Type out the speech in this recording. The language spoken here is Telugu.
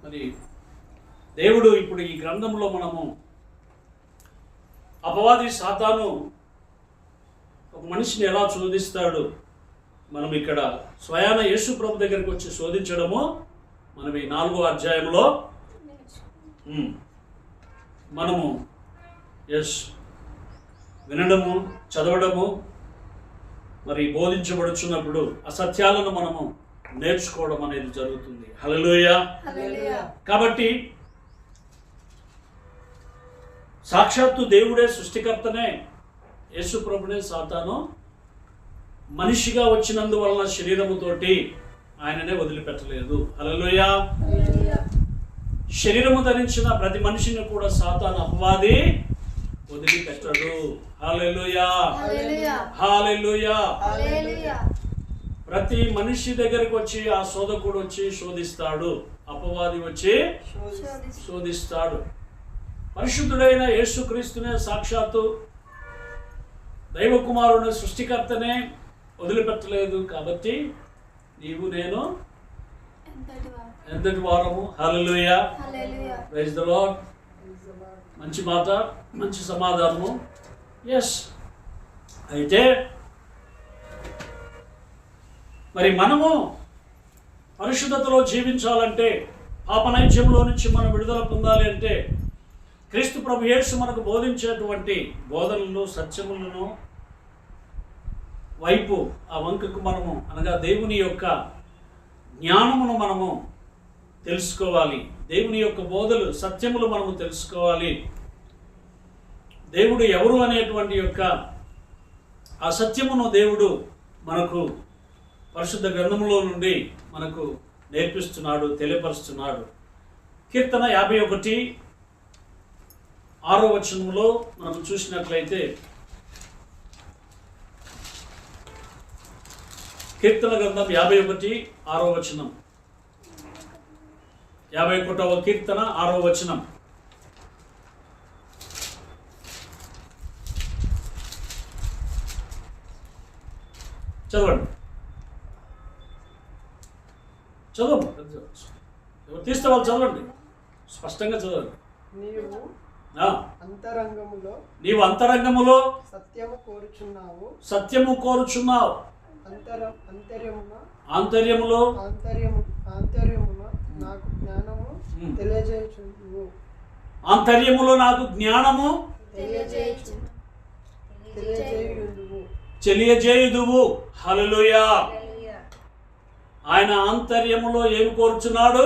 మరి దేవుడు ఇప్పుడు ఈ గ్రంథంలో మనము అపవాది సాతాను ఒక మనిషిని ఎలా శోధిస్తాడు, మనం ఇక్కడ స్వయాన యేసు ప్రభు దగ్గరికి వచ్చి శోధించడము మనం ఈ 4వ అధ్యాయంలో మనము వినడము, చదవడము, మరి బోధించబడుచున్నప్పుడు అసత్యాలను మనము నేర్చుకోవడం అనేది జరుగుతుంది. హల్లెలూయా. కాబట్టి సాక్షాత్తు దేవుడే సృష్టికర్తనే యేసు ప్రభునే సాతాను మనిషిగా వచ్చినందువలన శరీరముతోటి ఆయననే వదిలిపెట్టలేదు. హల్లెలూయా. శరీరము ధరించిన ప్రతి మనిషిని కూడా సాతాను అపవాది వదిలిపెట్టడు. హల్లెలూయా, హల్లెలూయా. ప్రతి మనిషి దగ్గరికి వచ్చి ఆ శోధకుడు వచ్చి శోధిస్తాడు, అపవాది వచ్చి శోధిస్తాడు. పరిశుద్ధుడైన యేసుక్రీస్తునే సాక్షాత్తు దైవ కుమారుని సృష్టికర్తనే వదిలిపెట్టలేదు. కాబట్టి నీవు నేను ఎంతటి వారము. హల్లెలూయా, ప్రైజ్ ది లార్డ్. మంచి మాట, మంచి సమాధానము. ఎస్, అయితే మరి మనము పరిశుద్ధతలో జీవించాలంటే, పాపనైత్యంలో నుంచి మనం విడుదల పొందాలి అంటే క్రీస్తు ప్రభు యేసు మనకు బోధించేటువంటి బోధనలను, సత్యములను వైపు ఆ వంకకు మనము, అనగా దేవుని యొక్క జ్ఞానమును మనము తెలుసుకోవాలి. దేవుని యొక్క బోధలు, సత్యములు మనము తెలుసుకోవాలి. దేవుడు ఎవరు అనేటువంటి యొక్క ఆ సత్యమును దేవుడు మనకు పరిశుద్ధ గ్రంథములో నుండి మనకు నేర్పిస్తున్నాడు, తెలియపరుస్తున్నాడు. కీర్తన 51:6 మనం చూసినట్లయితే, కీర్తన గ్రంథం 51:6, 51వ కీర్తన 6వ వచనం. చదవండి, చదవండి. ఎవరు తీస్తే వాళ్ళు చదవండి, స్పష్టంగా చదవండి. నీవు అంతరంగములో సత్యము కోరుచున్నావు, ఆంతర్యములో నాకు జ్ఞానము తెలియజేయుదువు. ఆంతర్యములో నాకు జ్ఞానము తెలియజేయుదువు. హల్లెలూయా. ఆయన ఆంతర్యములో ఏమి కోరుచున్నాడు?